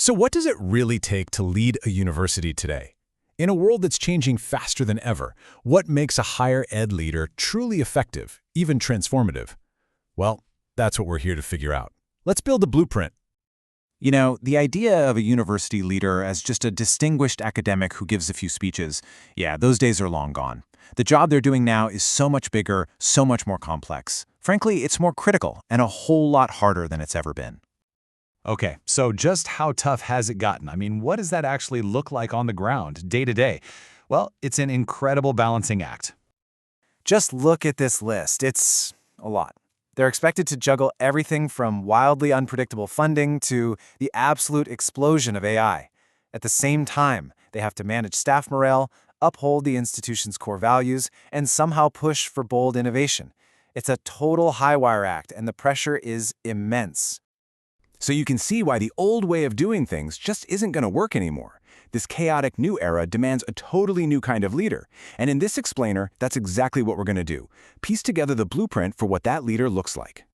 So what does it really take to lead a university today? In a world that's changing faster than ever, what makes a higher ed leader truly effective, even transformative? Well, that's what we're here to figure out. Let's build a blueprint. You know, the idea of a university leader as just a distinguished academic who gives a few speeches, yeah, those days are long gone. The job they're doing now is so much bigger, so much more complex. Frankly, it's more critical and a whole lot harder than it's ever been. Okay, so just how tough has it gotten? I mean, what does that actually look like on the ground, day to day? Well, it's an incredible balancing act. Just look at this list. It's a lot. They're expected to juggle everything from wildly unpredictable funding to the absolute explosion of AI. At the same time, they have to manage staff morale, uphold the institution's core values, and somehow push for bold innovation. It's a total high-wire act, and the pressure is immense. So you can see why the old way of doing things just isn't going to work anymore. This chaotic new era demands a totally new kind of leader. And in this explainer, that's exactly what we're going to do. Piece together the blueprint for what that leader looks like.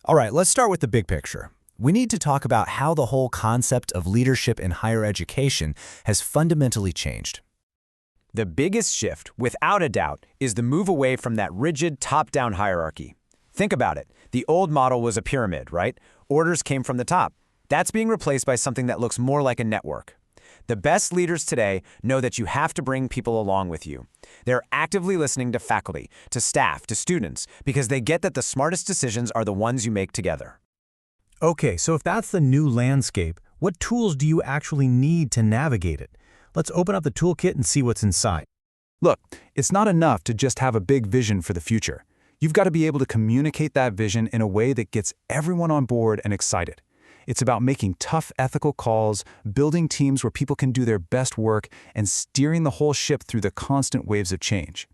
All right, let's start with the big picture. We need to talk about how the whole concept of leadership in higher education has fundamentally changed. The biggest shift, without a doubt, is the move away from that rigid top-down hierarchy. Think about it. The old model was a pyramid, right? Orders came from the top. That's being replaced by something that looks more like a network. The best leaders today know that you have to bring people along with you. They're actively listening to faculty, to staff, to students, because they get that the smartest decisions are the ones you make together. Okay, so if that's the new landscape, what tools do you actually need to navigate it? Let's open up the toolkit and see what's inside. Look, it's not enough to just have a big vision for the future. You've got to be able to communicate that vision in a way that gets everyone on board and excited. It's about making tough ethical calls, building teams where people can do their best work, and steering the whole ship through the constant waves of change.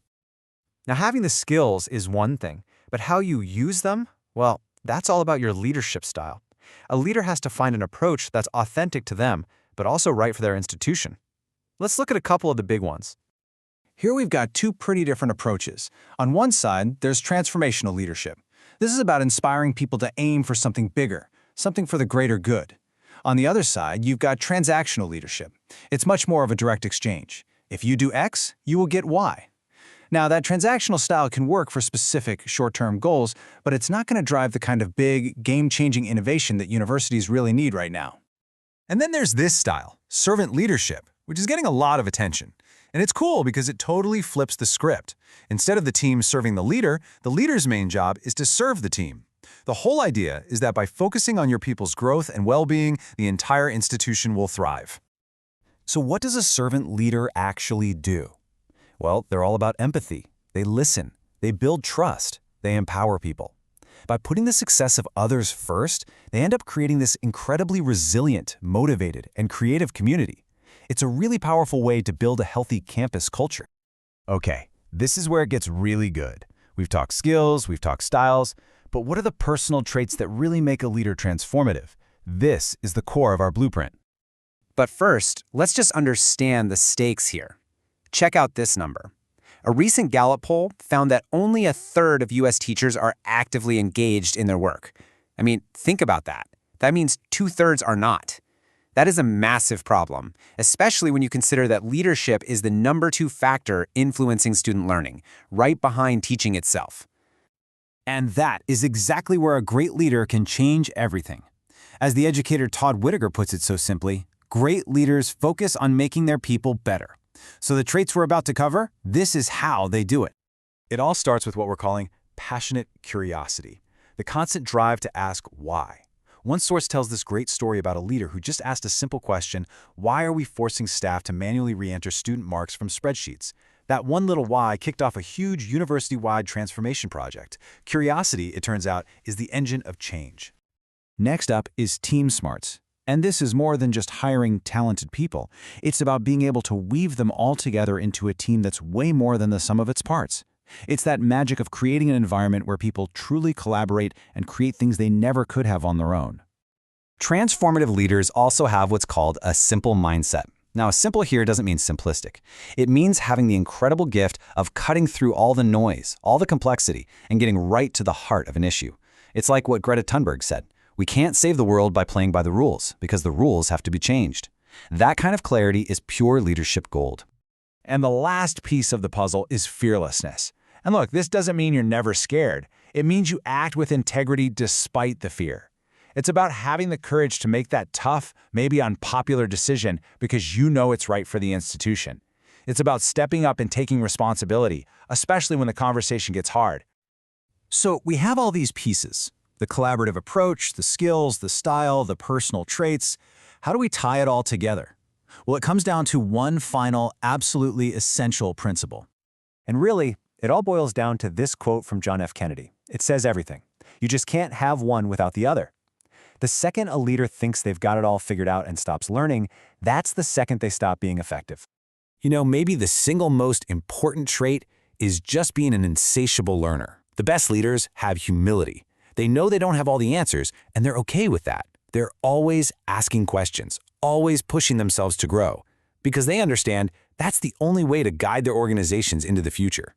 Now, having the skills is one thing, but how you use them, well, that's all about your leadership style. A leader has to find an approach that's authentic to them, but also right for their institution. Let's look at a couple of the big ones. Here we've got two pretty different approaches. On one side, there's transformational leadership. This is about inspiring people to aim for something bigger, something for the greater good. On the other side, you've got transactional leadership. It's much more of a direct exchange. If you do X, you will get Y. Now, that transactional style can work for specific short-term goals, but it's not going to drive the kind of big, game-changing innovation that universities really need right now. And then there's this style, servant leadership, which is getting a lot of attention. And it's cool because it totally flips the script. Instead of the team serving the leader's main job is to serve the team. The whole idea is that by focusing on your people's growth and well-being, the entire institution will thrive. So what does a servant leader actually do? Well, they're all about empathy. They listen. They build trust. They empower people. By putting the success of others first, they end up creating this incredibly resilient, motivated, and creative community. It's a really powerful way to build a healthy campus culture. Okay, this is where it gets really good. We've talked skills, we've talked styles, but what are the personal traits that really make a leader transformative? This is the core of our blueprint. But first, let's just understand the stakes here. Check out this number. A recent Gallup poll found that only a third of U.S. teachers are actively engaged in their work. I mean, think about that. That means 2/3 are not. That is a massive problem, especially when you consider that leadership is the number 2 factor influencing student learning, right behind teaching itself. And that is exactly where a great leader can change everything. As the educator Todd Whitaker puts it so simply, great leaders focus on making their people better. So the traits we're about to cover, this is how they do it. It all starts with what we're calling passionate curiosity, the constant drive to ask why. One source tells this great story about a leader who just asked a simple question: why are we forcing staff to manually re-enter student marks from spreadsheets? That one little why kicked off a huge university-wide transformation project. Curiosity, it turns out, is the engine of change. Next up is team smarts. And this is more than just hiring talented people. It's about being able to weave them all together into a team that's way more than the sum of its parts. It's that magic of creating an environment where people truly collaborate and create things they never could have on their own. Transformative leaders also have what's called a simple mindset. Now, simple here doesn't mean simplistic. It means having the incredible gift of cutting through all the noise, all the complexity, and getting right to the heart of an issue. It's like what Greta Thunberg said: We can't save the world by playing by the rules, because the rules have to be changed. That kind of clarity is pure leadership gold. And the last piece of the puzzle is fearlessness. And look, this doesn't mean you're never scared. It means you act with integrity despite the fear. It's about having the courage to make that tough, maybe unpopular decision because you know it's right for the institution. It's about stepping up and taking responsibility, especially when the conversation gets hard. So we have all these pieces: the collaborative approach, the skills, the style, the personal traits. How do we tie it all together? Well, it comes down to one final, absolutely essential principle. And really, it all boils down to this quote from John F. Kennedy. It says everything. You just can't have one without the other. The second a leader thinks they've got it all figured out and stops learning, that's the second they stop being effective. You know, maybe the single most important trait is just being an insatiable learner. The best leaders have humility. They know they don't have all the answers, and they're okay with that. They're always asking questions, always pushing themselves to grow, because they understand that's the only way to guide their organizations into the future.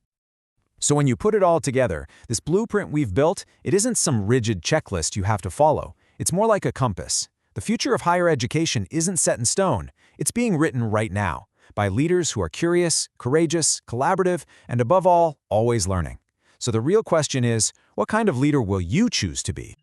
So when you put it all together, this blueprint we've built, it isn't some rigid checklist you have to follow. It's more like a compass. The future of higher education isn't set in stone. It's being written right now by leaders who are curious, courageous, collaborative, and above all, always learning. So the real question is, what kind of leader will you choose to be?